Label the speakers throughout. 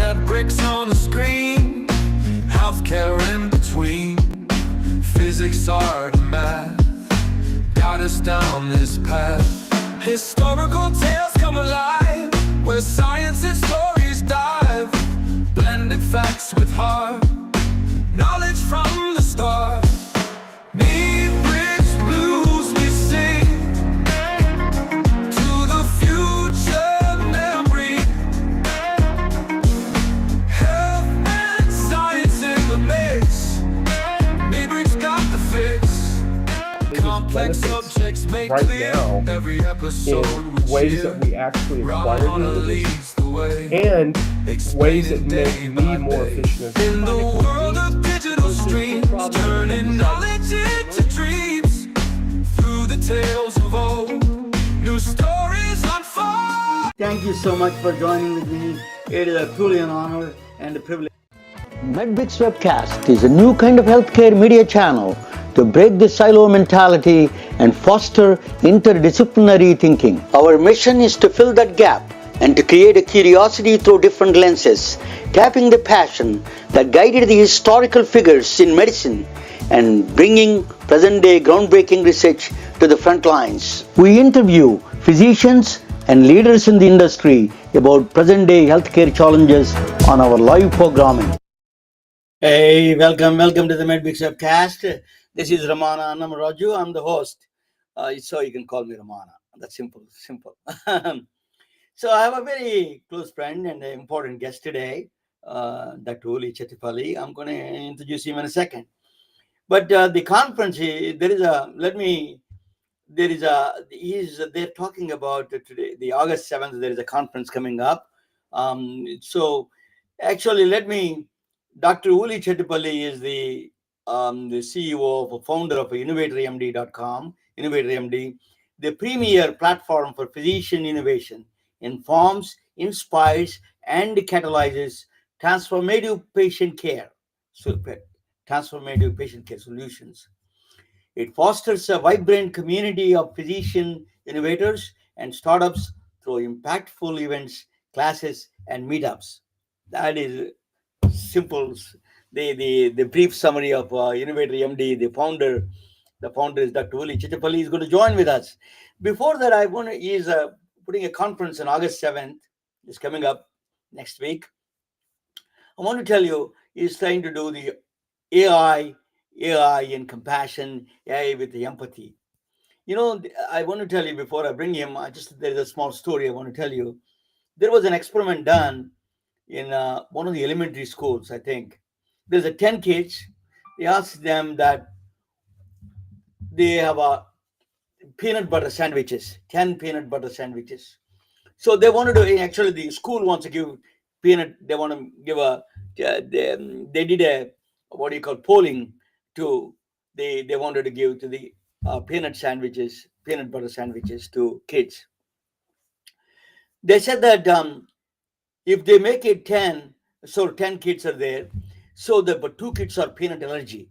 Speaker 1: Internet bricks on the screen, healthcare in between. Physics, art, and math got us down this path. Historical tales come alive, where science and stories dive. Blended facts with heart, knowledge from the start. Need bridge blues we sing to the future memory. Health and science in the mix. Need bridge got the fix. Complex subjects made
Speaker 2: right
Speaker 1: clear.
Speaker 2: now
Speaker 1: Every episode
Speaker 2: in ways that we actually acquire the
Speaker 1: leads the way.
Speaker 2: and ways that make me more efficient.
Speaker 1: In the world of digital streams, turning knowledge into dreams. Through the tales of old, new stories unfold.
Speaker 3: Thank you so much for joining with me. It is truly an honor and a privilege.
Speaker 4: MedBix Webcast is a new kind of healthcare media channel to break the silo mentality and foster interdisciplinary thinking. Our mission is to fill that gap and to create a curiosity through different lenses, tapping the passion that guided the historical figures in medicine and bringing present-day groundbreaking research to the front lines. We interview physicians and leaders in the industry about present-day healthcare challenges on our live programming.
Speaker 3: Hey, welcome to the MedBix Webcast. This is Ramana Annamaraju. I'm the host. So you can call me Ramana. That's simple. So I have a very close friend and an important guest today, Dr. Chettipally. I'm going to introduce him in a second. But the conference, they're talking about today, the August 7th, there is a conference coming up. So actually, Dr. Uli Chettipally is the CEO of founder of InnovatorMD.com, InnovatorMD, the premier platform for physician innovation, informs, inspires, and catalyzes transformative patient care. Transformative patient care solutions. It fosters a vibrant community of physician innovators and startups through impactful events, classes, and meetups. That is simple. The brief summary of InnovatorMD. The founder is Dr. Uli Chettipally. Is going to join with us. Before that, he's putting a conference on August 7th. It's coming up next week. I want to tell you, he's trying to do the AI and compassion, AI with the empathy. You know, I want to tell you before I bring him, there's a small story I want to tell you. There was an experiment done in one of the elementary schools, I think. There's 10 kids. They asked them that they have a peanut butter sandwiches, 10 peanut butter sandwiches. So they wanted to, actually the school wants to give peanut, they want to give they did a, polling to, they wanted to give to the peanut butter sandwiches to kids. They said that if they make it 10, so 10 kids are there, but 2 kids are peanut allergy.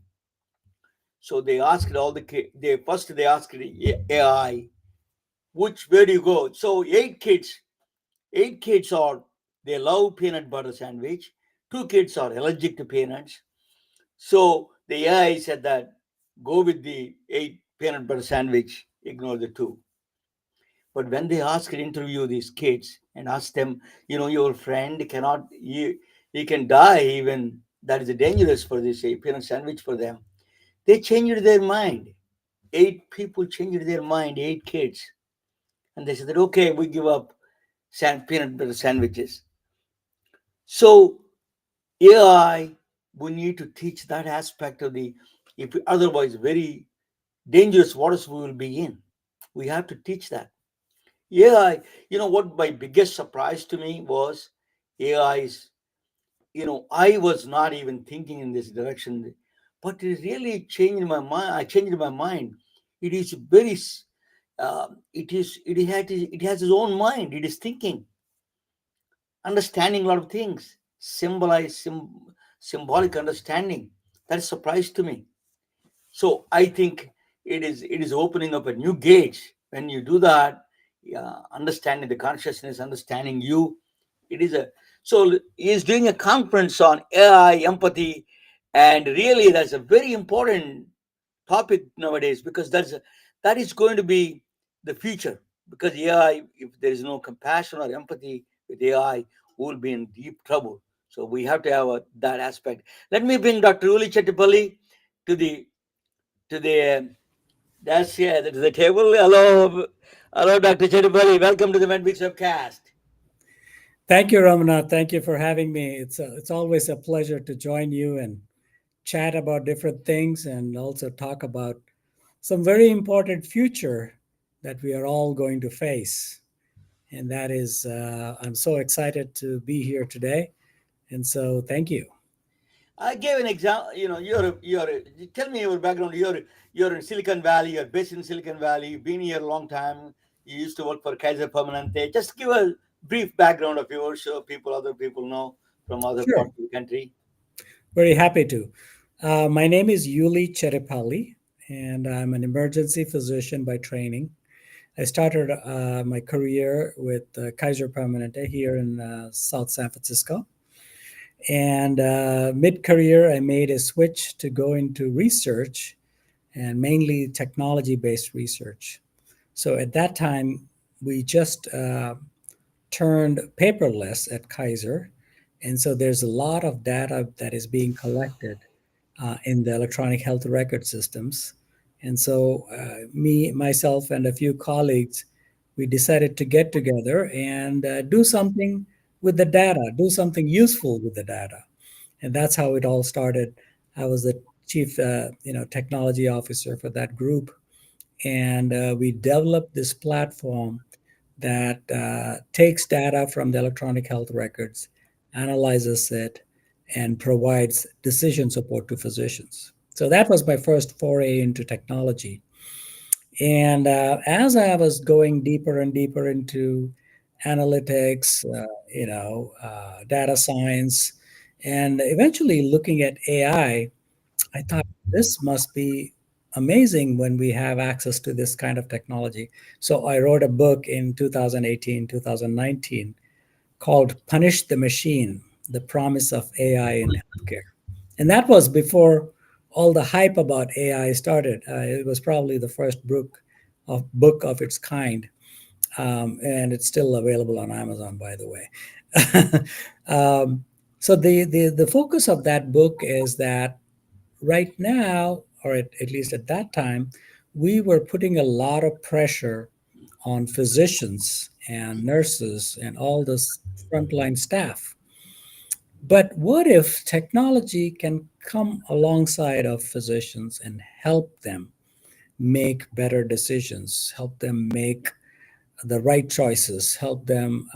Speaker 3: So they asked all the kids, they asked the AI, where do you go? So 8 kids they love peanut butter sandwich. 2 kids are allergic to peanuts. So the AI said that go with the 8 peanut butter sandwich, ignore the 2. But when they interview these kids and ask them, your friend cannot, he can die even, that is dangerous for this peanut sandwich for them. They changed their mind. 8 people changed their mind, 8 kids. And they said that, okay, we give up peanut butter sandwiches. So AI, we need to teach that aspect of otherwise very dangerous waters we will be in. We have to teach that. AI, what my biggest surprise to me was AI's, I was not even thinking in this direction, but it really changed my mind. I changed my mind. It is very, it has its own mind. It is thinking, understanding a lot of things, symbolic understanding. That is a surprise to me. So I think it is opening up a new gate when you do that. Understanding the consciousness, understanding you, it is So he's doing a conference on AI, empathy, and really that's a very important topic nowadays because that is going to be the future. Because AI, if there is no compassion or empathy with AI, we'll be in deep trouble. So we have to have that aspect. Let me bring Dr. Uli Chettipally to the that's yeah to the table. Hello, Dr. Chettipally. Welcome to the MedBix webcast.
Speaker 5: Thank you, Ramana. Thank you for having me. It's always a pleasure to join you and chat about different things and also talk about some very important future that we are all going to face. And that is, I'm so excited to be here today. And so thank you.
Speaker 3: I gave an example. You know, tell me your background. You're in Silicon Valley. You're based in Silicon Valley. You've been here a long time. You used to work for Kaiser Permanente. Just give a brief background of yours so other people know from other
Speaker 5: Sure.
Speaker 3: parts of the country.
Speaker 5: Very happy to. My name is Yuli Chettipally, and I'm an emergency physician by training. I started my career with Kaiser Permanente here in South San Francisco. And mid career, I made a switch to go into research and mainly technology based research. So at that time, we just turned paperless at Kaiser. And so there's a lot of data that is being collected in the electronic health record systems. And so myself, and a few colleagues, we decided to get together and do something with the data, do something useful with the data. And that's how it all started. I was the chief, technology officer for that group, and we developed this platform that takes data from the electronic health records, analyzes it, and provides decision support to physicians. So that was my first foray into technology. And as I was going deeper and deeper into analytics, data science, and eventually looking at I thought this must be amazing when we have access to this kind of technology. So I wrote a book in 2018, 2019 called Punish the Machine: The Promise of AI in Healthcare. And that was before all the hype about AI started. It was probably the first book of its kind. And it's still available on Amazon, by the way. So the focus of that book is that right now, or at least at that time, we were putting a lot of pressure on physicians and nurses and all this frontline staff. But what if technology can come alongside of physicians and help them make better decisions, help them make the right choices, help them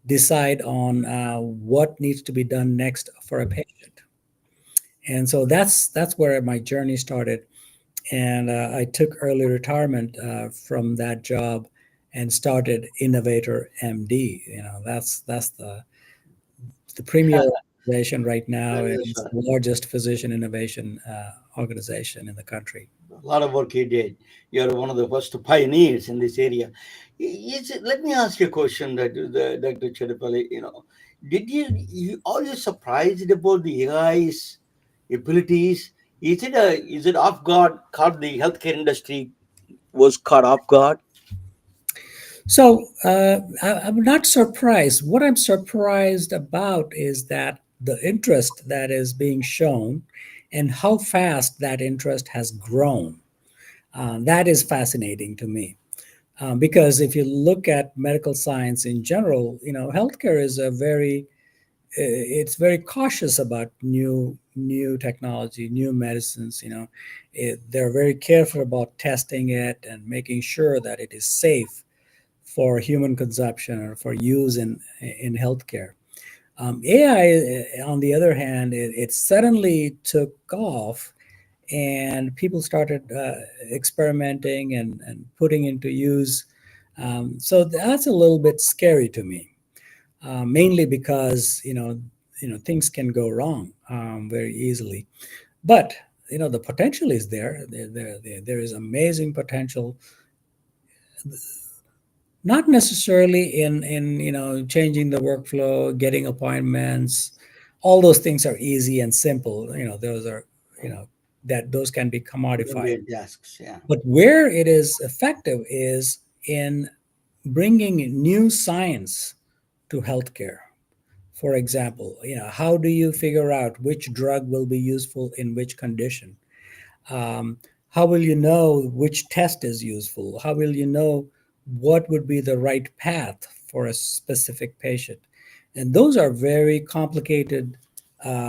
Speaker 5: decide on what needs to be done next for a patient? And so that's where my journey started. And I took early retirement from that job and started InnovatorMD. That's the premier organization right now,
Speaker 3: That
Speaker 5: and
Speaker 3: is
Speaker 5: it's the largest physician innovation organization in the country.
Speaker 3: a lot of work you did. You're one of the first pioneers in this area. Let me ask you a question, Dr. Chettipally. Are you surprised about the AI's abilities? Is it off guard? Caught the healthcare industry was caught off guard.
Speaker 5: So I'm not surprised. What I'm surprised about is that the interest that is being shown and how fast that interest has grown. That is fascinating to me. Because if you look at medical science in general, healthcare is it's very cautious about new technology, new medicines. They're very careful about testing it and making sure that it is safe for human consumption or for use in healthcare. AI, on the other hand, it suddenly took off, and people started experimenting and putting into use. So that's a little bit scary to me, mainly because things can go wrong very easily. But the potential is there. There is amazing potential. not necessarily in changing the workflow, getting appointments. All those things are easy and simple. Those are that those can be commodified.
Speaker 3: Mundane tasks. Yeah.
Speaker 5: But where it is effective is in bringing new science to healthcare. For example, how do you figure out which drug will be useful in which condition? Um, how will you know which test is useful? How will you know what would be the right path for a specific patient? And those are very complicated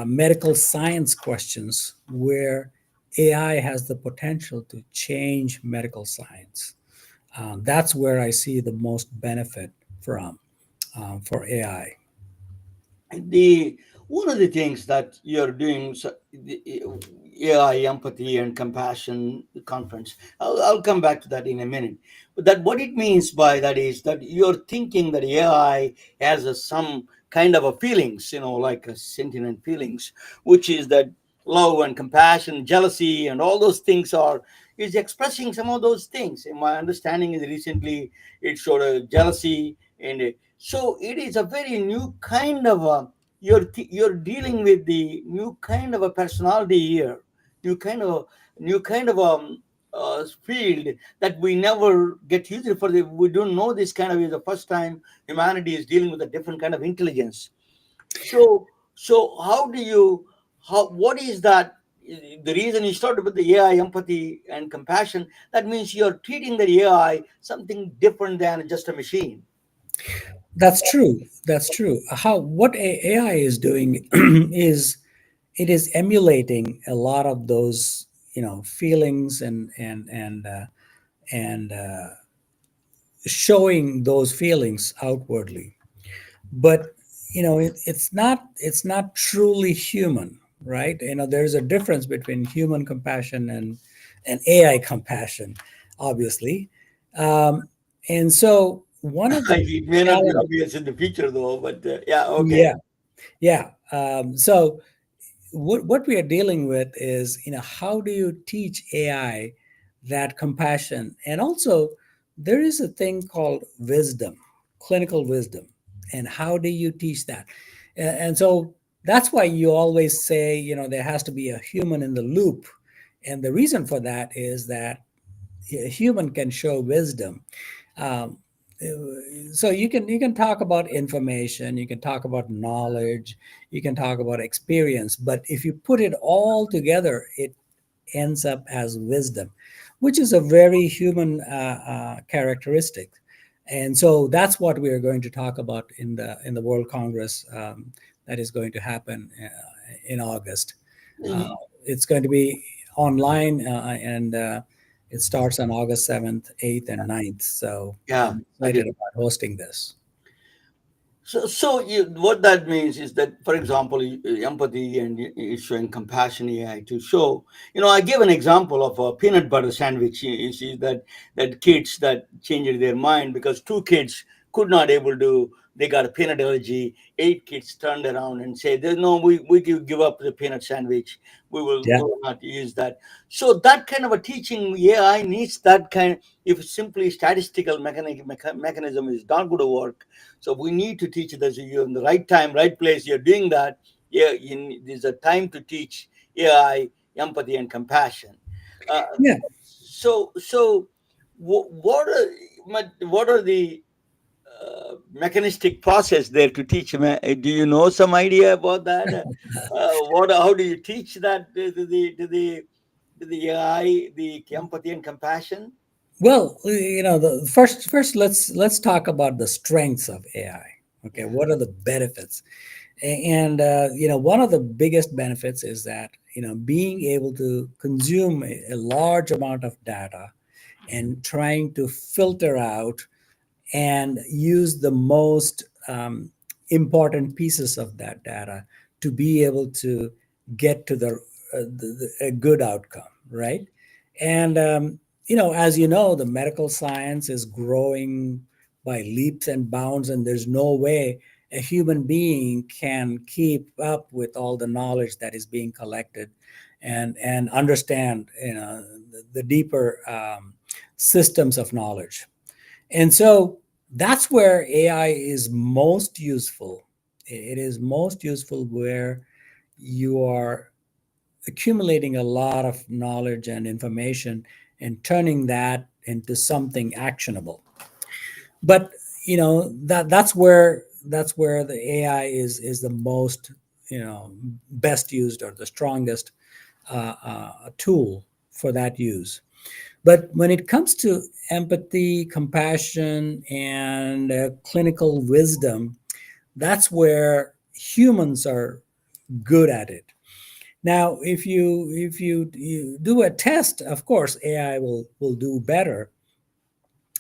Speaker 5: medical science questions where AI has the potential to change medical science. That's where I see the most benefit for AI.
Speaker 3: The one of the things that you're doing, so the AI empathy and compassion conference, I'll come back to that in a minute, but that what it means by that is that you're thinking that AI has some kind of a feelings, like a sentient feelings, which is that love and compassion, jealousy, and all those things are is expressing some of those things. And my understanding is recently it showed a jealousy, and so it is a very new kind of a you're dealing with the new kind of a personality here, new kind of new kind of field that we never get used to. We don't know this kind of is the first time humanity is dealing with a different kind of intelligence. So how do you how what is that? The reason you started with the AI empathy and compassion, that means you're treating the AI something different than just a machine.
Speaker 5: That's true. That's true. What AI is doing is it is emulating a lot of those feelings and showing those feelings outwardly. But it's not truly human, right? There's a difference between human compassion and AI compassion, obviously. And so one of the
Speaker 3: It may not be
Speaker 5: challenges,
Speaker 3: obvious in the future, though, but yeah, okay.
Speaker 5: yeah, yeah. So what we are dealing with is, how do you teach AI that compassion? And also, there is a thing called wisdom, clinical wisdom. And how do you teach that? And so that's why you always say, there has to be a human in the loop. And the reason for that is that a human can show wisdom. Um, so you can talk about information, you can talk about knowledge, you can talk about experience, but if you put it all together, it ends up as wisdom, which is a very human characteristic. And so that's what we are going to talk about in the World Congress that is going to happen in August. Uh, it's going to be online, and it starts on August 7th, 8th, and 9th. So
Speaker 3: Yeah,
Speaker 5: I'm
Speaker 3: okay.
Speaker 5: excited about hosting this.
Speaker 3: So what that means is that, for example, empathy and showing compassion AI to show. I give an example of a peanut butter sandwich. You see that kids that changed their mind because two kids could not able to. They got a peanut allergy. Eight kids turned around and said, "No, we give up the peanut sandwich. We
Speaker 5: Yeah.
Speaker 3: will not use that." So that kind of a teaching AI needs that kind. If simply statistical mechanism is not going to work, so we need to teach this. You're in the right time, right place. You're doing that. Yeah, there's a time to teach AI empathy and compassion. Uh,
Speaker 5: Yeah.
Speaker 3: so what are the mechanistic process there to teach? Do you know some idea about that? What? How do you teach that to the AI, the empathy and compassion?
Speaker 5: Well, the first let's talk about the strengths of AI. Okay,
Speaker 3: Yeah.
Speaker 5: what are the benefits? And one of the biggest benefits is that being able to consume a large amount of data and trying to filter out and use the most important pieces of that data to be able to get to a good outcome, right? And as you know, the medical science is growing by leaps and bounds, and there's no way a human being can keep up with all the knowledge that is being collected and understand the deeper systems of knowledge. And so That's where AI is most useful. It is most useful where you are accumulating a lot of knowledge and information and turning that into something actionable. But that's where the AI is the most best used, or the strongest tool for that use. But when it comes to empathy, compassion, and clinical wisdom, that's where humans are good at it. Now, if you do a test, of course, AI will do better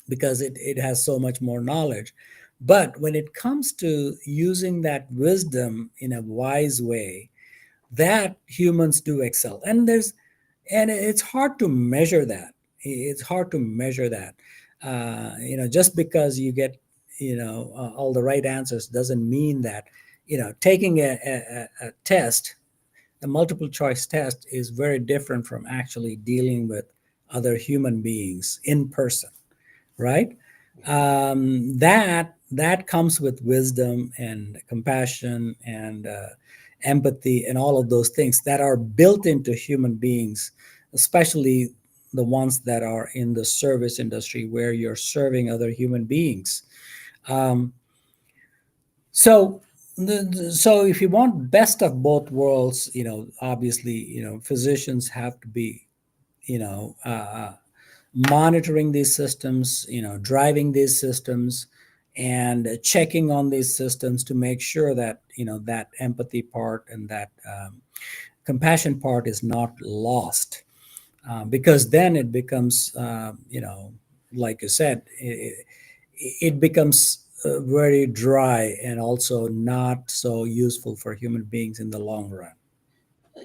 Speaker 5: because it has so much more knowledge. But when it comes to using that wisdom in a wise way, that humans do excel. And it's hard to measure that. It's hard to measure that. Just because you get all the right answers doesn't mean that taking a test, a multiple choice test, is very different from actually dealing with other human beings in person, right? That comes with wisdom and compassion and empathy and all of those things that are built into human beings, especially the ones that are in the service industry where you're serving other human beings. Um, so so if you want best of both worlds, obviously, physicians have to be, monitoring these systems, driving these systems, and checking on these systems to make sure that that empathy part and that compassion part is not lost, because then it becomes, like you said, it becomes very dry and also not so useful for human beings in the long run.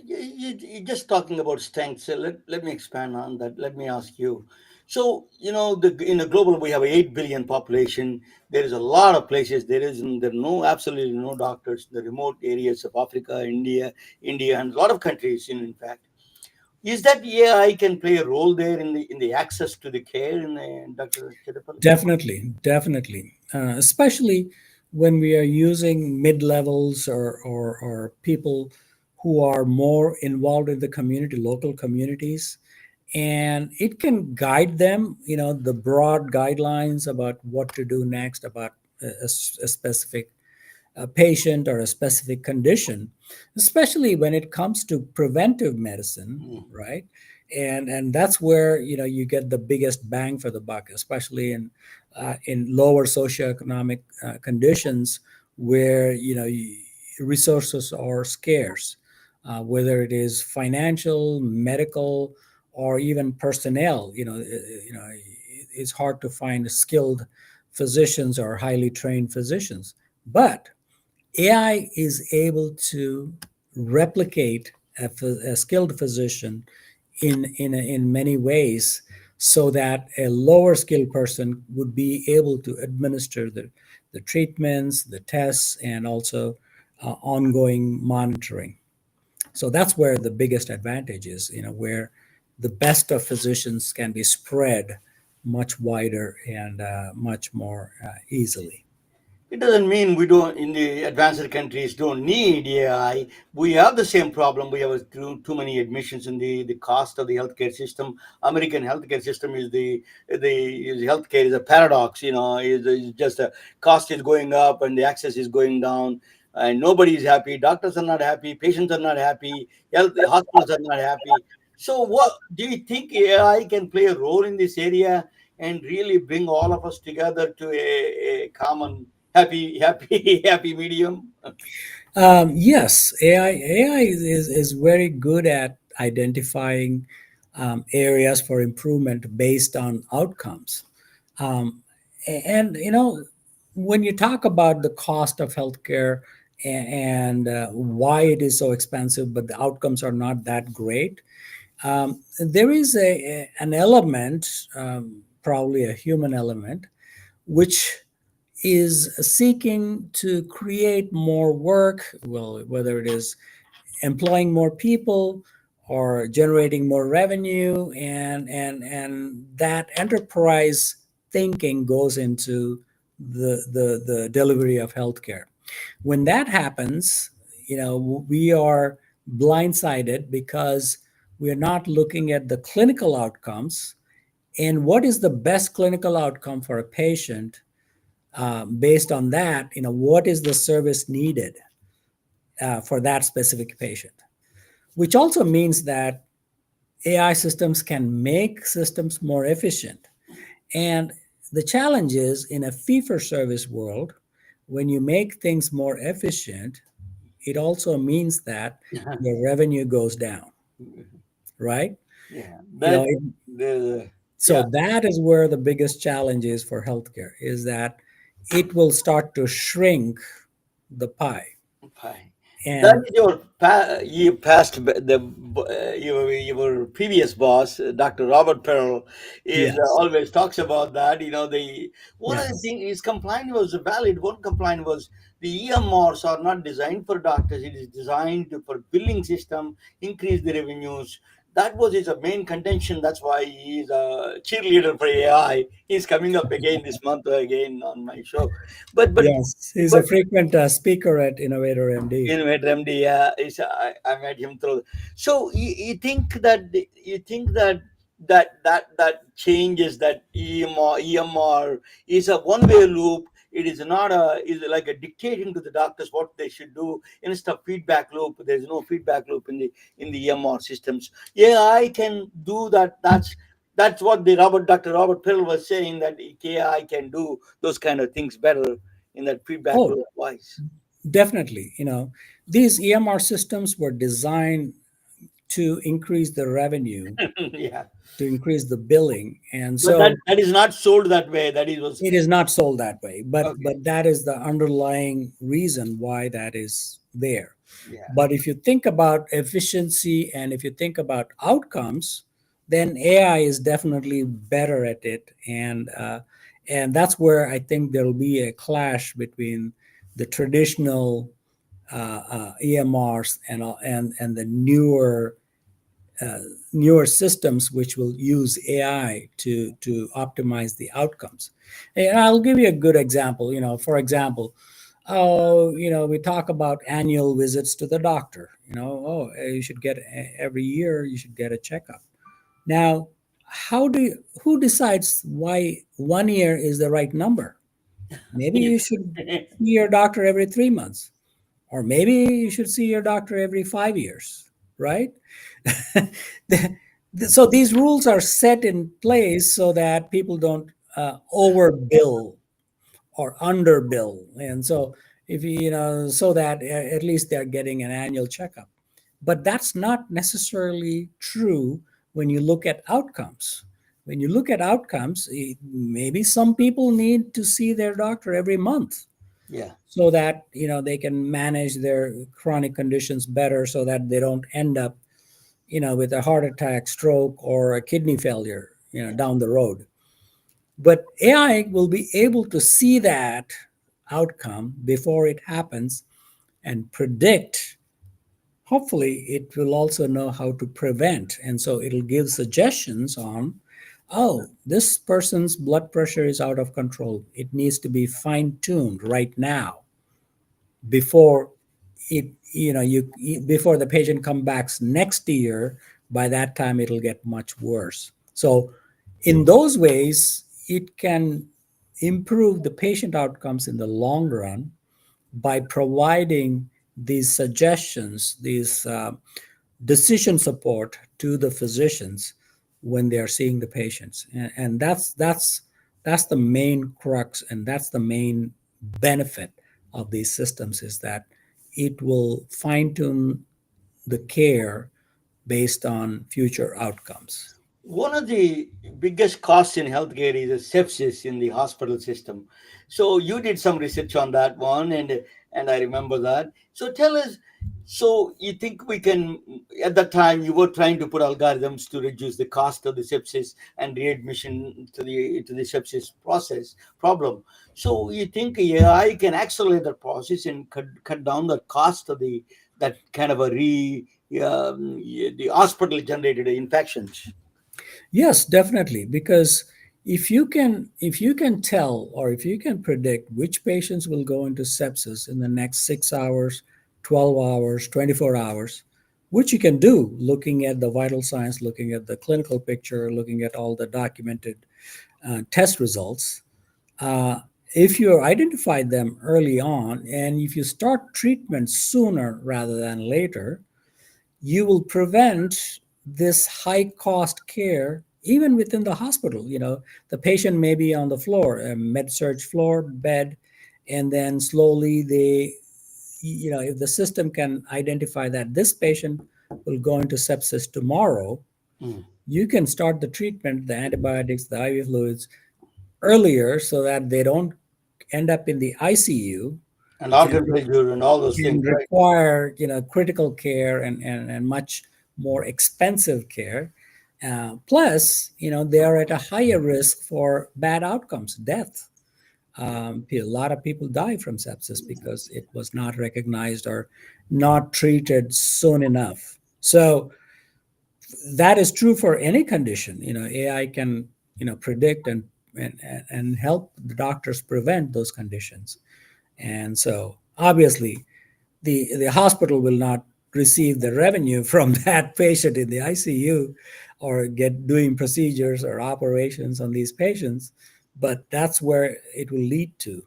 Speaker 3: You're just talking about strengths. So let me expand on that. Let me ask you. So, in the global, we have 8 billion population. There is a lot of places. There are no, absolutely no doctors. The remote areas of Africa, India, and a lot of countries, in fact. Is that AI can play a role there in the access to the care in the Dr. Chettipally?
Speaker 5: Definitely, definitely. Especially when we are using mid levels, or people who are more involved in the community, local communities, and it can guide them, the broad guidelines about what to do next, about a specific patient or a specific condition, especially when it comes to preventive medicine,
Speaker 3: Mm.
Speaker 5: right? And that's where you get the biggest bang for the buck, especially in lower socioeconomic conditions where resources are scarce, whether it is financial, medical, or even personnel. It's hard to find skilled physicians or highly trained physicians, but AI is able to replicate a skilled physician in many ways, so that a lower skilled person would be able to administer the treatments, the tests, and also ongoing monitoring. So that's where the biggest advantage is, where the best of physicians can be spread much wider and much more easily.
Speaker 3: It doesn't mean we don't, in the advanced countries, don't need AI. We have the same problem. We have too many admissions in the cost of the healthcare system. American healthcare system is healthcare is a paradox. Is just a cost is going up and the access is going down, and nobody is happy. Doctors are not happy. Patients are not happy. Hospitals are not happy. So, what do you think AI can play a role in this area and really bring all of us together to a common happy happy medium?
Speaker 5: Yes, AI is very good at identifying areas for improvement based on outcomes. Um, and, when you talk about the cost of healthcare and why it is so expensive, but the outcomes are not that great, there is an element, probably a human element, which is seeking to create more work, well, whether it is employing more people or generating more revenue, and that enterprise thinking goes into the delivery of healthcare. When that happens, we are blindsided because we are not looking at the clinical outcomes and what is the best clinical outcome for a patient. Based on that, what is the service needed for that specific patient, which also means that AI systems can make systems more efficient. And the challenge is in a fee for service world, when you make things more efficient, it also means that your revenue goes down, right?
Speaker 3: Yeah,
Speaker 5: You know,
Speaker 3: that the
Speaker 5: so
Speaker 3: yeah.
Speaker 5: that is where the biggest challenge is for healthcare, is that it will start to shrink the pie.
Speaker 3: Fine. That
Speaker 5: And
Speaker 3: is your you passed your previous boss, Dr. Robert Perel, is
Speaker 5: yes,
Speaker 3: always talks about that. The one of the
Speaker 5: yes.
Speaker 3: things his complaint was valid. One complaint was the EMRs are not designed for doctors. It is designed for billing system, increase the revenues. That was his main contention. That's why he's a cheerleader for AI. He's coming up again this month again on my show. But but
Speaker 5: Yes, he's a
Speaker 3: but
Speaker 5: frequent speaker at InnovatorMD.
Speaker 3: InnovatorMD, yeah, I met him through. So you think that changes that EMR is a one-way loop. It is not is like a dictating to the doctors what they should do instead of feedback loop. There's no feedback loop in the EMR systems. Yeah, I can do that. That's what the Dr. Robert Pill was saying, that AI can do those kind of things better in that feedback
Speaker 5: Oh,
Speaker 3: loop wise.
Speaker 5: definitely. These EMR systems were designed to increase the revenue,
Speaker 3: Yeah,
Speaker 5: to increase the billing. And
Speaker 3: but that
Speaker 5: so
Speaker 3: that is not sold that way. That is was
Speaker 5: it is not sold that way, but
Speaker 3: okay.
Speaker 5: that is the underlying reason why that is there.
Speaker 3: Yeah,
Speaker 5: But if you think about efficiency and if you think about outcomes, then AI is definitely better at it, and that's where I think there will be a clash between the traditional EMRs and the newer systems which will use AI to optimize the outcomes. And I'll give you a good example. For example, we talk about annual visits to the doctor. You should get every year. You should get a checkup. Now, who decides why 1 year is the right number? Maybe you should see your doctor every 3 months, or maybe you should see your doctor every 5 years, right? So these rules are set in place so that people don't overbill or underbill, and so if so that at least they're getting an annual checkup. But that's not necessarily true when you look at outcomes. When you look at outcomes, maybe some people need to see their doctor every month
Speaker 3: yeah,
Speaker 5: so that they can manage their chronic conditions better, so that they don't end up with a heart attack, stroke, or a kidney failure
Speaker 3: yeah.
Speaker 5: down the road. But AI will be able to see that outcome before it happens and predict. Hopefully it will also know how to prevent, and so it'll give suggestions on, oh, this person's blood pressure is out of control, it needs to be fine tuned right now before it before the patient comes back next year. By that time it'll get much worse. So in those ways it can improve the patient outcomes in the long run by providing these suggestions, these decision support to the physicians when they are seeing the patients. And that's the main crux, and that's the main benefit of these systems, is that it will fine tune the care based on future outcomes.
Speaker 3: One of the biggest costs in healthcare is sepsis in the hospital system. So you did some research on that one, and I remember that. So tell us. So you think we can? At that time, you were trying to put algorithms to reduce the cost of the sepsis and readmission to the sepsis process problem. So you think AI can accelerate the process and cut down the cost of that kind of the hospital generated infections?
Speaker 5: Yes, definitely, because if you can tell, or if you can predict which patients will go into sepsis in the next 6 hours, 12 hours, 24 hours, which you can do looking at the vital signs, looking at the clinical picture, looking at all the documented test results. uh, if you identify them early on, and if you start treatment sooner rather than later, you will prevent this high cost care even within the hospital. The patient may be on the floor, a med surge floor bed, and then slowly if the system can identify that this patient will go into sepsis tomorrow,
Speaker 3: Mm.
Speaker 5: you can start the treatment, the antibiotics, the IV fluids earlier, so that they don't end up in the ICU
Speaker 3: And organ failure and all those
Speaker 5: and
Speaker 3: things, right?
Speaker 5: require critical care and much more expensive care. Plus, they are at a higher risk for bad outcomes, death. A lot of people die from sepsis because it was not recognized or not treated soon enough. So that is true for any condition. AI can predict and help the doctors prevent those conditions. And so obviously the hospital will not receive the revenue from that patient in the ICU or get doing procedures or operations on these patients, but that's where it will lead to.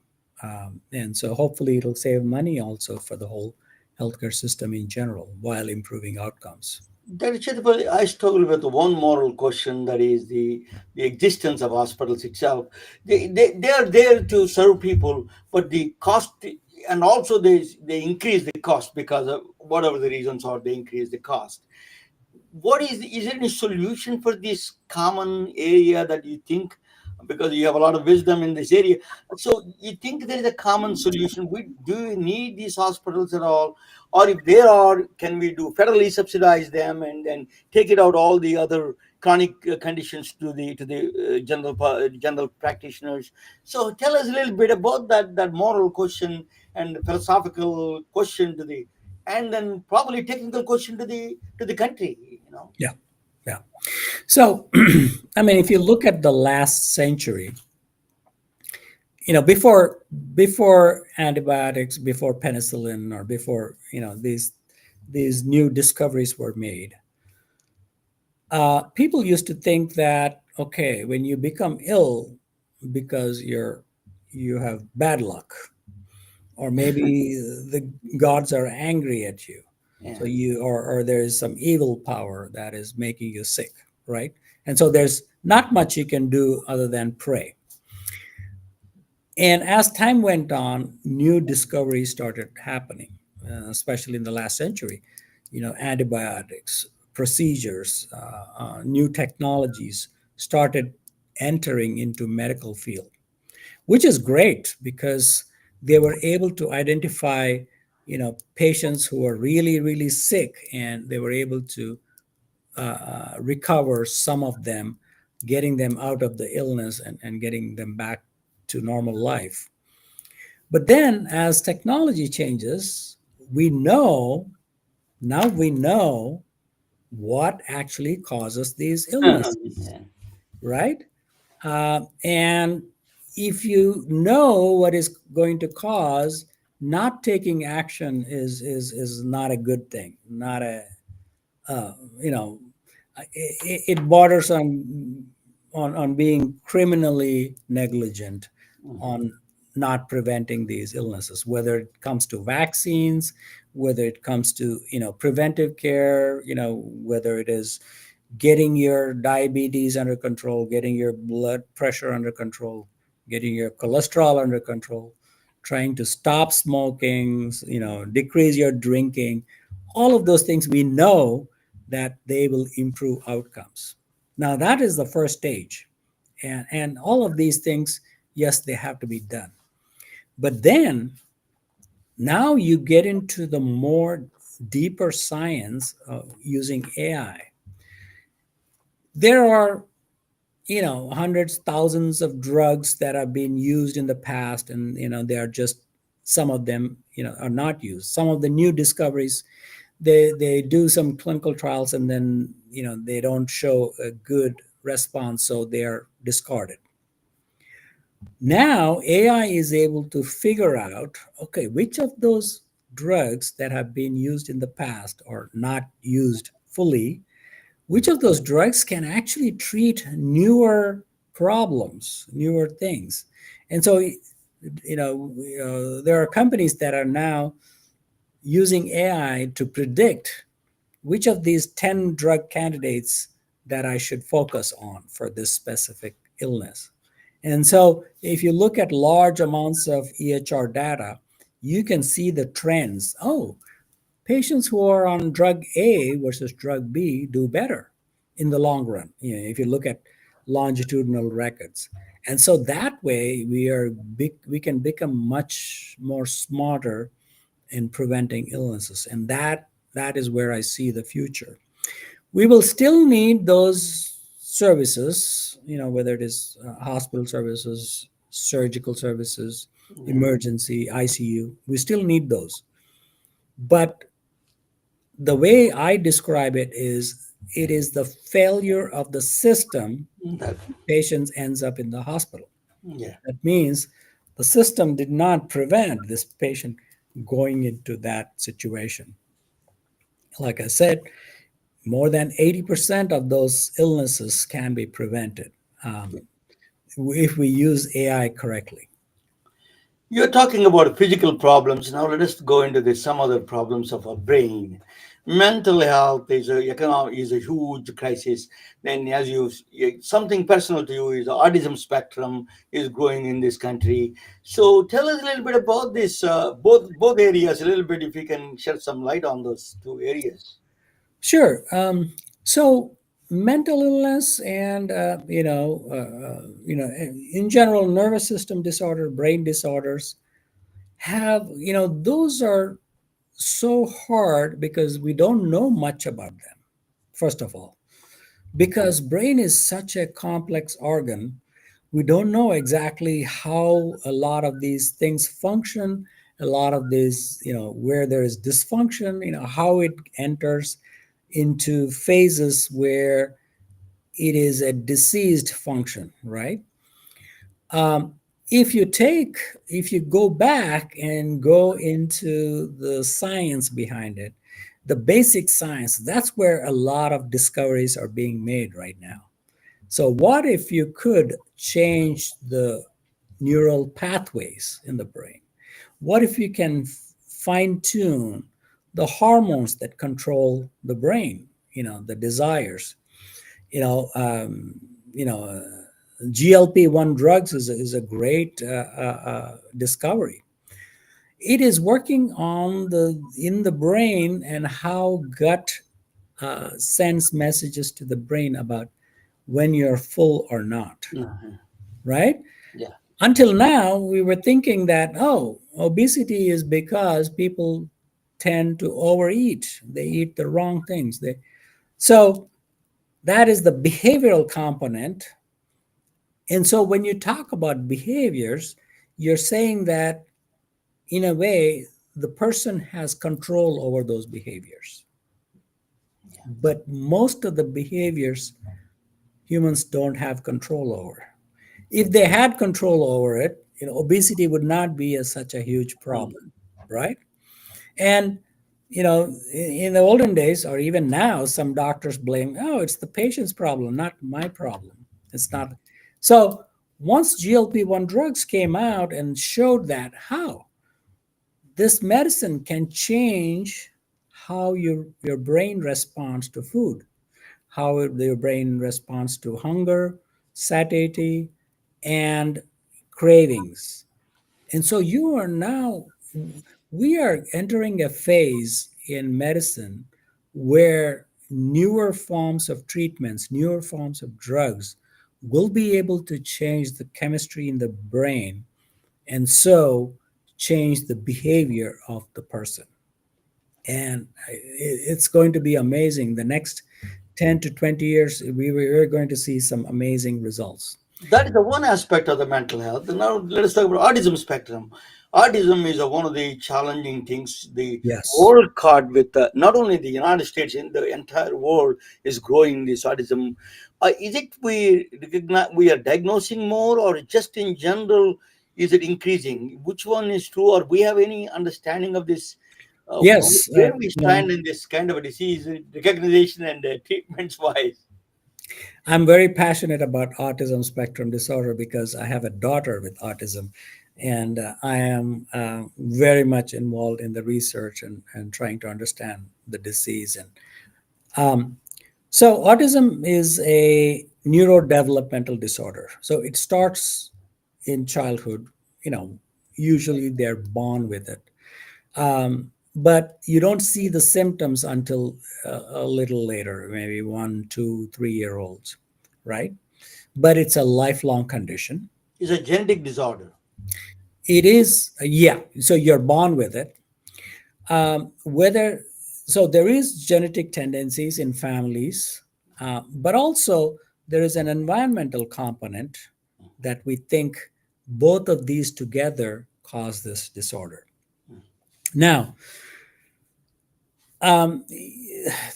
Speaker 5: And so hopefully it'll save money also for the whole healthcare system in general while improving outcomes.
Speaker 3: Dr. Chettipally, I struggle with one moral question, that is the existence of hospitals itself. They are there to serve people, but the cost, and also they increase the cost because of whatever the reasons are, they increase the cost. What is there any solution for this common area that you think, because you have a lot of wisdom in this area, so you think there is a common solution? Do we need these hospitals at all, or if there are, can we do federally subsidize them and then take it out all the other chronic conditions to the general practitioners? So tell us a little bit about that moral question and philosophical question to the, and then probably technical question to the country.
Speaker 5: Yeah. Yeah. So, I mean, if you look at the last century, before antibiotics, before penicillin, or before these new discoveries were made, people used to think that, okay, when you become ill because you have bad luck, or maybe the gods are angry at you,
Speaker 3: Yeah.
Speaker 5: so or there is some evil power that is making you sick, right? And so there's not much you can do other than pray. And as time went on, new discoveries started happening, especially in the last century. Antibiotics, procedures, new technologies started entering into medical field, which is great because they were able to identify, patients who are really, really sick, and they were able to recover some of them, getting them out of the illness and getting them back to normal life. But then, as technology changes, we know now we know what actually causes these illnesses,
Speaker 3: Yeah.
Speaker 5: right? And if you know what is going to cause, not taking action is not a good thing. Not a uh, you know, it borders on being criminally negligent
Speaker 3: Mhm.
Speaker 5: on not preventing these illnesses, whether it comes to vaccines, whether it comes to preventive care, whether it is getting your diabetes under control, getting your blood pressure under control, getting your cholesterol under control, trying to stop smoking, decrease your drinking. All of those things, we know that they will improve outcomes. Now, that is the first stage. And all of these things, yes, they have to be done. But then now you get into the more deeper science of using AI. There are hundreds, thousands of drugs that have been used in the past, and they are just, some of them are not used. Some of the new discoveries, they do some clinical trials, and then they don't show a good response, so they are discarded. Now AI is able to figure out, okay, which of those drugs that have been used in the past or not used fully, which of those drugs can actually treat newer problems, newer things. And so, there are companies that are now using AI to predict which of these 10 drug candidates that I should focus on for this specific illness. And so, if you look at large amounts of EHR data, you can see the trends. Oh, patients who are on drug A versus drug B do better in the long run, if you look at longitudinal records. And so that way we can become much more smarter in preventing illnesses. And that is where I see the future. We will still need those services, whether it is hospital services, surgical services, emergency, ICU. We still need those. But the way I describe it is the failure of the system.
Speaker 3: That,
Speaker 5: Patients ends up in the hospital.
Speaker 3: yeah.
Speaker 5: That means the system did not prevent this patient going into that situation. Like I said, more than 80% of those illnesses can be prevented if we use AI correctly.
Speaker 3: You're talking about physical problems. Now let us go into some other problems of our brain. Mental health is a huge crisis. Then, as something personal to you is the autism spectrum is growing in this country. So, tell us a little bit about this, both areas, a little bit, if you can shed some light on those two areas.
Speaker 5: Sure. So mental illness and in general, nervous system disorder, brain disorders have those are so hard because we don't know much about them. First of all, because brain is such a complex organ, we don't know exactly how a lot of these things function. A lot of these, where there is dysfunction, how it enters into phases where it is a diseased function, right? Um, if you go back and go into the science behind it, the basic science, that's where a lot of discoveries are being made right now. So, what if you could change the neural pathways in the brain? What if you can fine tune the hormones that control the brain? The desires. You know, um, you know, GLP-1 drugs is a great discovery. It is working on in the brain and how gut sends messages to the brain about when you're full or not,
Speaker 3: Mhm.
Speaker 5: right?
Speaker 3: Yeah.
Speaker 5: Until now, we were thinking that, oh, obesity is because people tend to overeat. They eat the wrong things. So that is the behavioral component. And so when you talk about behaviors, you're saying that in a way, the person has control over those behaviors. But most of the behaviors humans don't have control over. If they had control over it, obesity would not be such a huge problem, right? And in the olden days, or even now, some doctors blame, oh, it's the patient's problem, not my problem. It's not. So once GLP-1 drugs came out and showed that how this medicine can change how your brain responds to food, how your brain responds to hunger, satiety, and cravings. And so we are entering a phase in medicine where newer forms of treatments, newer forms of drugs will be able to change the chemistry in the brain and so change the behavior of the person. And it's going to be amazing. The next 10 to 20 years, we're going to see some amazing results.
Speaker 3: That is the one aspect of the mental health. Now let us talk about autism spectrum. Autism is one of the challenging things. The
Speaker 5: Yes.
Speaker 3: world card with not only the United States, in the entire world is growing this autism. Is it we recognize we are diagnosing more, or just in general is it increasing? Which one is true, or we have any understanding of this?
Speaker 5: Yes.
Speaker 3: Where we stand in this kind of a disease recognition and treatments wise?
Speaker 5: I'm very passionate about autism spectrum disorder because I have a daughter with autism, and I am very much involved in the research and trying to understand the disease. And so, autism is a neurodevelopmental disorder. So, it starts in childhood. You know, usually they're born with it, but you don't see the symptoms until a little later, maybe 1, 2, 3 year olds, right? But it's a lifelong condition.
Speaker 3: It's a genetic disorder.
Speaker 5: It is, yeah. So you're born with it. Whether so, there is genetic tendencies in families, but also there is an environmental component that we think both of these together cause this disorder. Now, um,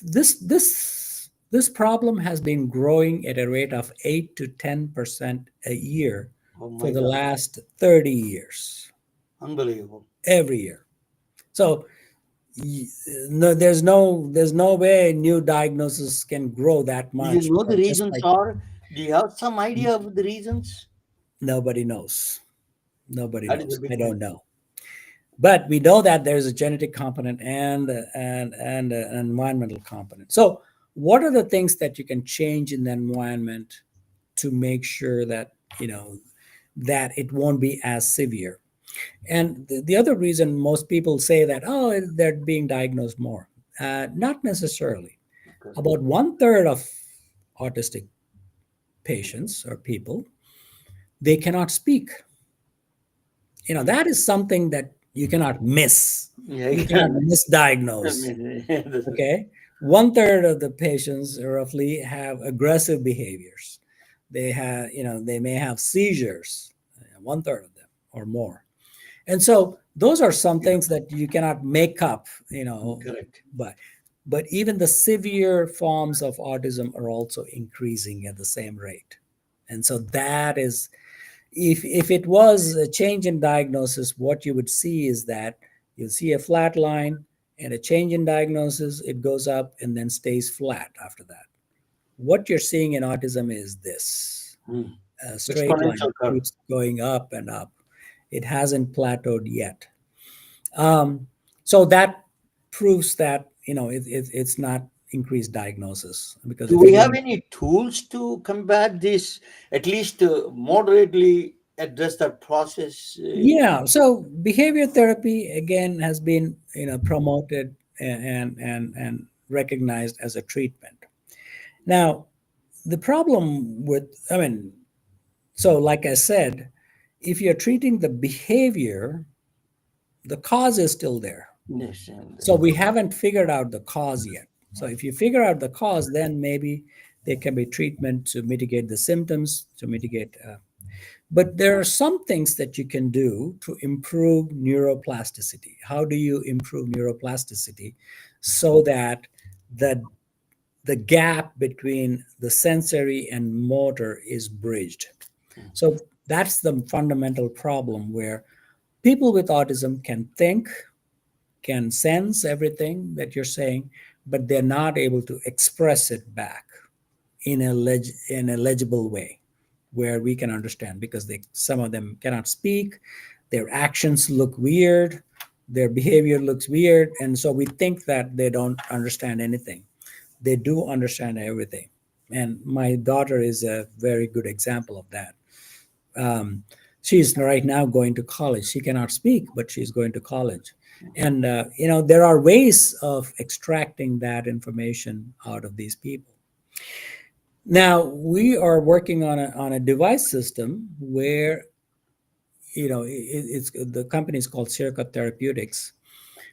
Speaker 5: this problem has been growing at a rate of 8 to 10% a year
Speaker 3: Oh
Speaker 5: for
Speaker 3: my
Speaker 5: the
Speaker 3: God.
Speaker 5: last 30 years,
Speaker 3: Unbelievable.
Speaker 5: every year. So y- no, there's no way new diagnosis can grow that
Speaker 3: Do you
Speaker 5: much
Speaker 3: know the
Speaker 5: because just
Speaker 3: reasons
Speaker 5: like
Speaker 3: are? Do you have some idea of the reasons?
Speaker 5: nobody knows, nobody
Speaker 3: That is a
Speaker 5: knows. I
Speaker 3: big
Speaker 5: don't
Speaker 3: question.
Speaker 5: know, but we know that there's a genetic component and an environmental component. So what are the things that you can change in the environment to make sure that that it won't be as severe? And the other reason most people say that, oh, they're being diagnosed more, not necessarily.
Speaker 3: Okay.
Speaker 5: About one third of autistic patients or people, they cannot speak. That is something that you cannot miss.
Speaker 3: Yeah,
Speaker 5: You cannot
Speaker 3: again. I
Speaker 5: misdiagnose.
Speaker 3: mean, this is,
Speaker 5: Okay. One third of the patients roughly have aggressive behaviors. They may have seizures, one third of them or more. And so those are some things that you cannot make up,
Speaker 3: correct.
Speaker 5: but even the severe forms of autism are also increasing at the same rate. And so that is, if it was a change in diagnosis, what you would see is that you'll see a flat line and a change in diagnosis, it goes up and then stays flat after that. What you're seeing in autism is this
Speaker 3: Hmm.
Speaker 5: a straight line
Speaker 3: Exponential curve.
Speaker 5: keeps going up and up. It hasn't plateaued yet. So that proves that it's not increased diagnosis, because
Speaker 3: Do
Speaker 5: if you
Speaker 3: we have
Speaker 5: didn't.
Speaker 3: any tools to combat this, at least moderately address that process?
Speaker 5: Yeah, so behavior therapy again has been promoted and recognized as a treatment. Now, the problem with, I mean, so like I said, if you're treating the behavior, the cause is still there.
Speaker 3: Yes, and,
Speaker 5: So we haven't figured out the cause yet. So if you figure out the cause, then maybe there can be treatment to mitigate the symptoms, to mitigate. But there are some things that you can do to improve neuroplasticity. How do you improve neuroplasticity so that the the gap between the sensory and motor is bridged? So that's the fundamental problem, where people with autism can think, can sense everything that you're saying, but they're not able to express it back in a legible way where we can understand, because some of them cannot speak, their actions look weird, their behavior looks weird, and so we think that they don't understand anything. They do understand everything, and my daughter is a very good example of that. um, she's right now going to college. She cannot speak, but she's going to college. And, there are ways of extracting that information out of these people. Now, we are working on a device system where, it's the company is called Circa Therapeutics,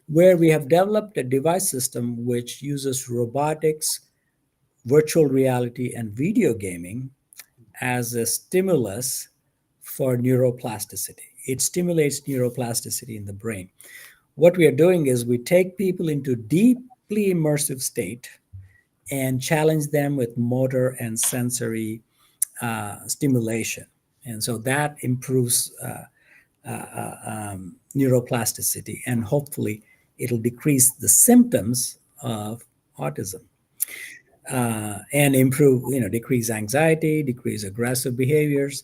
Speaker 5: where we have developed a device system which uses robotics, virtual reality, and video gaming as a stimulus for neuroplasticity. It stimulates neuroplasticity in the brain. What we are doing is we take people into deeply immersive state and challenge them with motor and sensory stimulation. And so that improves neuroplasticity, and hopefully it'll decrease the symptoms of autism and improve, decrease anxiety, decrease aggressive behaviors,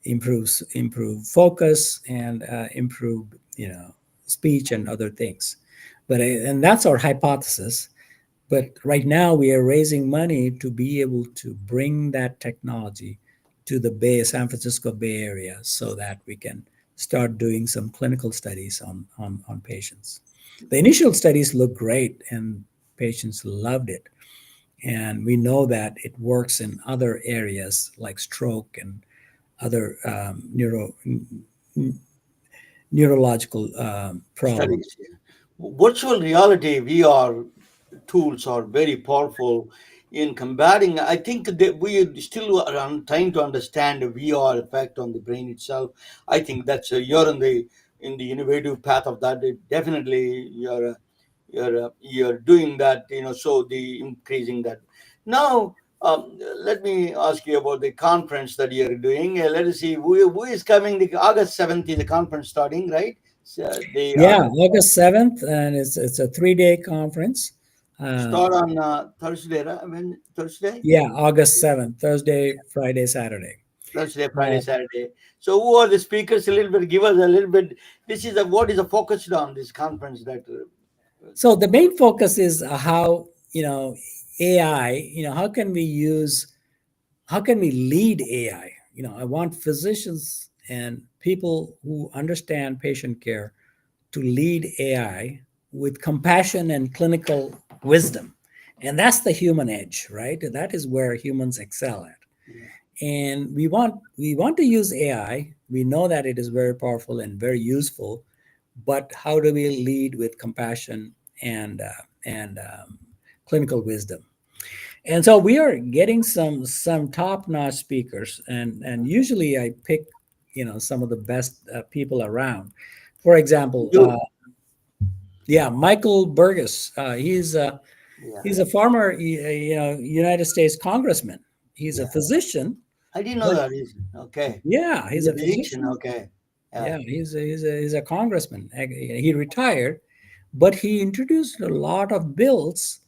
Speaker 5: improve focus, and improve, speech and other things. And that's our hypothesis. But right now, we are raising money to be able to bring that technology to the San Francisco Bay Area so that we can start doing some clinical studies on patients. The initial studies look great and patients loved it. And we know that it works in other areas like stroke and other neurological problems.
Speaker 3: Studies. Virtual reality VR tools are very powerful in combating. I think that we are still trying to understand the VR effect on the brain itself. I think that's you're in the innovative path of that. Definitely, you're doing that. So the increasing that. Now, let me ask you about the conference that you're doing. Let us see who is coming. The August 7th is the conference starting, right? So the
Speaker 5: Yeah, August 7th, and it's a 3-day conference.
Speaker 3: start on Thursday, right? I mean, Thursday,
Speaker 5: Yeah, August 7th, Thursday, Friday, Saturday.
Speaker 3: Thursday, Friday, Saturday. So, who are the speakers? A little bit. Give us a little bit. This is what is the focus on this conference? That
Speaker 5: So the main focus is how, AI, how can we lead AI? I want physicians and people who understand patient care to lead AI with compassion and clinical wisdom. And that's the human edge, right? That is where humans excel at.
Speaker 3: yeah.
Speaker 5: And we want to use AI. We know that it is very powerful and very useful, but how do we lead with compassion and clinical wisdom? And so we are getting some top-notch speakers, and usually I pick some of the best people around. For example,
Speaker 3: You,
Speaker 5: yeah, Michael Burgess.
Speaker 3: yeah.
Speaker 5: He's a former United States congressman. He's a
Speaker 3: Yeah.
Speaker 5: physician,
Speaker 3: I didn't know
Speaker 5: but
Speaker 3: that. Okay.
Speaker 5: yeah,
Speaker 3: He's
Speaker 5: he's
Speaker 3: a
Speaker 5: a
Speaker 3: physician.
Speaker 5: physician.
Speaker 3: Okay. Yeah.
Speaker 5: Yeah, he's a congressman. He retired, but he introduced a lot of bills,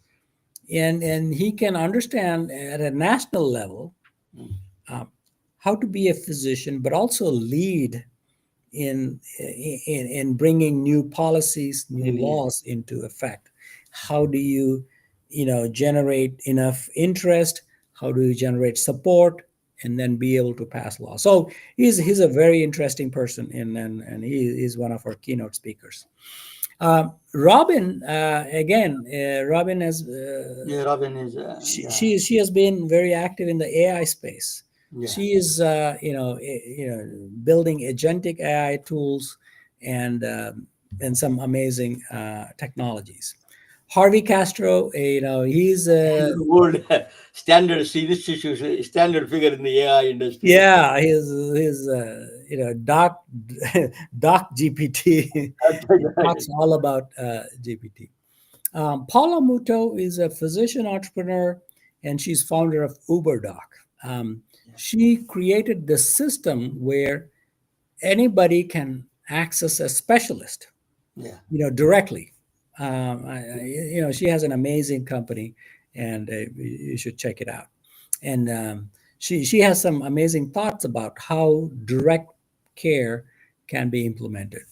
Speaker 5: and he can understand at a national level
Speaker 3: Mm.
Speaker 5: uh, how to be a physician, but also lead in bringing new policies, new
Speaker 3: Maybe.
Speaker 5: laws into effect. How do you, generate enough interest? How do you generate support? And then be able to pass laws. So he's a very interesting person, and he is one of our keynote speakers. Robin, again, Robin has
Speaker 3: Yeah. Robin is. Yeah.
Speaker 5: she has been very active in the AI space.
Speaker 3: Yeah.
Speaker 5: She is building agentic AI tools and some amazing technologies. Harvey Castro, he's
Speaker 3: World standard institution, standard figure in the AI industry.
Speaker 5: yeah, he's Doc Doc GPT. He talks all about GPT. Paula Muto is a physician entrepreneur, and she's founder of UberDoc. She created this system where anybody can access a specialist,
Speaker 3: Yeah.
Speaker 5: directly. She has an amazing company, and you should check it out. And she has some amazing thoughts about how direct care can be implemented.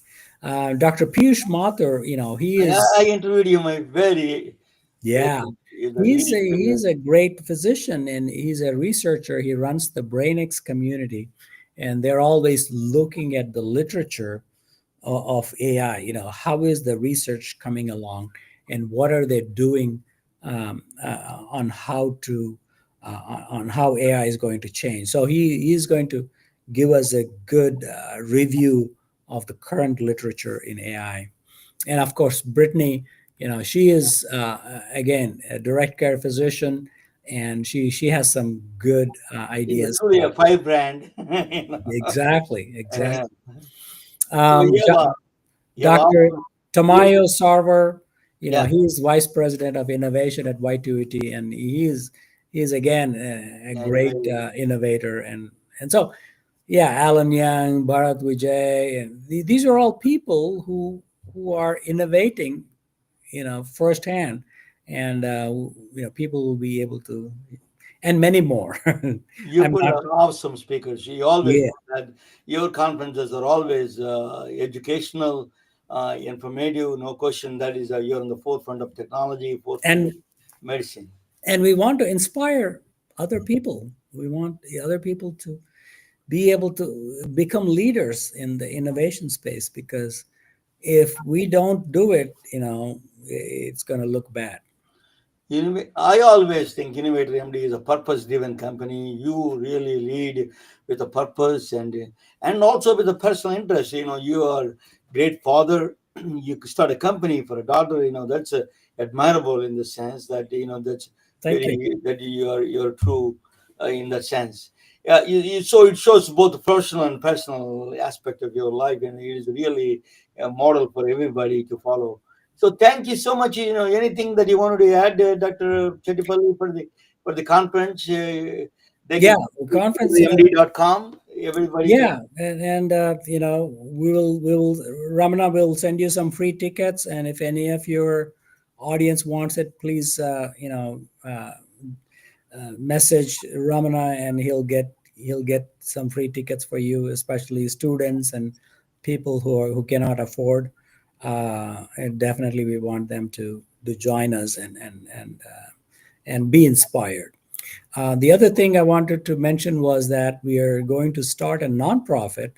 Speaker 5: Dr. Piyush Mathur, he is.
Speaker 3: I interviewed him. A very
Speaker 5: Yeah,
Speaker 3: is a
Speaker 5: he's a,
Speaker 3: leading figure.
Speaker 5: he's a great physician and he's a researcher. He runs the BrainX community, and they're always looking at the literature of AI. How is the research coming along, and what are they doing on how AI is going to change. So he's going to give us a good review of the current literature in AI. And of course, Brittany, she is again a direct care physician. and she has some good
Speaker 3: It's
Speaker 5: ideas
Speaker 3: truly a
Speaker 5: about
Speaker 3: firebrand. You know.
Speaker 5: exactly.
Speaker 3: Uh, so
Speaker 5: Um,
Speaker 3: you have
Speaker 5: Dr.
Speaker 3: also, you,
Speaker 5: Tamayo Sarver,
Speaker 3: yeah,
Speaker 5: he's vice president of innovation at Y2ET, and he's again a
Speaker 3: yeah,
Speaker 5: great innovator, and so yeah, Alan Young, Bharat Vijay, and these are all people who are innovating, firsthand, and people will be able to, and many more.
Speaker 3: you
Speaker 5: I'm
Speaker 3: put
Speaker 5: not.
Speaker 3: awesome speakers. You always
Speaker 5: Yeah,
Speaker 3: that your conferences are always educational, informative. No question. That is, you're on the forefront of technology, forefront of
Speaker 5: and
Speaker 3: medicine.
Speaker 5: and we want to inspire other people. We want the other people to be able to become leaders in the innovation space, because if we don't do it, it's going to look bad.
Speaker 3: I always think Innovator MD is a purpose-driven company. You really lead with a purpose and also with a personal interest. You are great father. You could start a company for a daughter. That's admirable in the sense that that's
Speaker 5: Thank you.
Speaker 3: very that you're true in that sense. Yeah, so it shows both the personal and personal aspect of your life, and it is really a model for everybody to follow. So thank you so much. Anything that you wanted to add, Dr. Chettipally, for the conference, they
Speaker 5: Yeah,
Speaker 3: can
Speaker 5: the
Speaker 3: go
Speaker 5: conference.
Speaker 3: to md.com. Everybody can.
Speaker 5: Yeah, and we will Ramana will send you some free tickets, and if any of your audience wants it, please message Ramana, and he'll get some free tickets for you, especially students and people who cannot afford. And definitely, we want them to join us and be inspired. The other thing I wanted to mention was that we are going to start a nonprofit,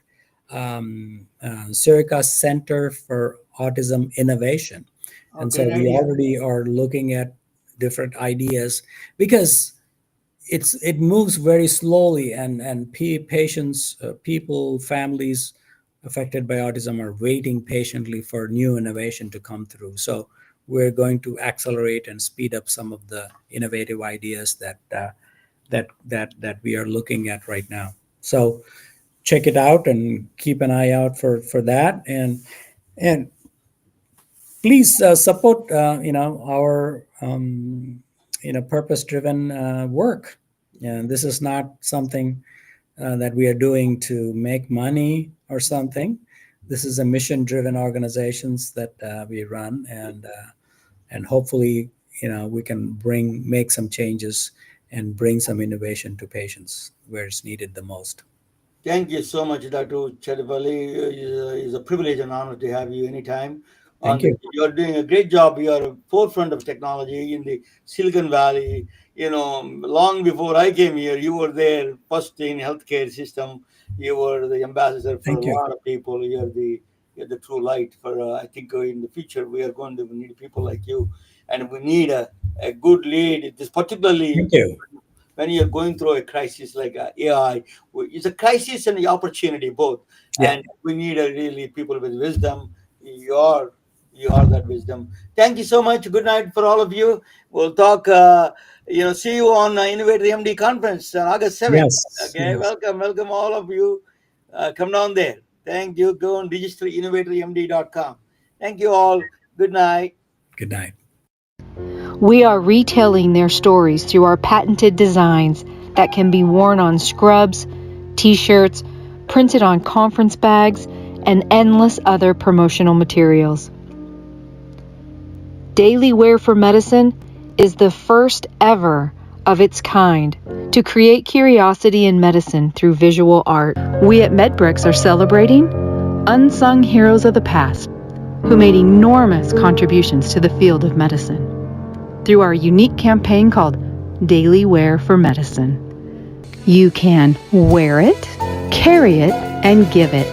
Speaker 5: Sirica Center for Autism Innovation.
Speaker 3: Oh,
Speaker 5: And so
Speaker 3: great
Speaker 5: we
Speaker 3: idea.
Speaker 5: already are looking at different ideas, because it moves very slowly, and patients, people, families affected by autism are waiting patiently for new innovation to come through. So we're going to accelerate and speed up some of the innovative ideas that we are looking at right now. So check it out and keep an eye out for that, and please support our purpose driven work. And this is not something that we are doing to make money or something. This is a mission driven organizations that we run, and hopefully we can make some changes and bring some innovation to patients where it's needed the most.
Speaker 3: Thank you so much, Dr. Chettipally. It's a privilege and honor to have you anytime.
Speaker 5: Thank you.
Speaker 3: You're doing a great job. You are a forefront of technology in the Silicon Valley. Long before I came here, you were there first in healthcare system. You were the ambassador for a
Speaker 5: Thank you.
Speaker 3: lot of people. You're the true light for. I think in the future we are going to need people like you, and we need a good lead. This particularly
Speaker 5: Thank you.
Speaker 3: when you're going through a crisis like AI, it's a crisis and the opportunity both.
Speaker 5: Yeah.
Speaker 3: And we need really people with wisdom. You are that wisdom. Thank you so much. Good night for all of you. We'll talk. See you on Innovator MD conference on August 7th.
Speaker 5: Yes.
Speaker 3: Okay,
Speaker 5: Yes.
Speaker 3: welcome all of you. Come down there. Thank you. Go on register innovatormd.com. Thank you all. Good night.
Speaker 5: Good night.
Speaker 6: We are retelling their stories through our patented designs that can be worn on scrubs, t-shirts, printed on conference bags, and endless other promotional materials. Daily Wear for Medicine is the first ever of its kind to create curiosity in medicine through visual art. We at MedBricks are celebrating unsung heroes of the past who made enormous contributions to the field of medicine through our unique campaign called Daily Wear for Medicine. You can wear it, carry it, and give it.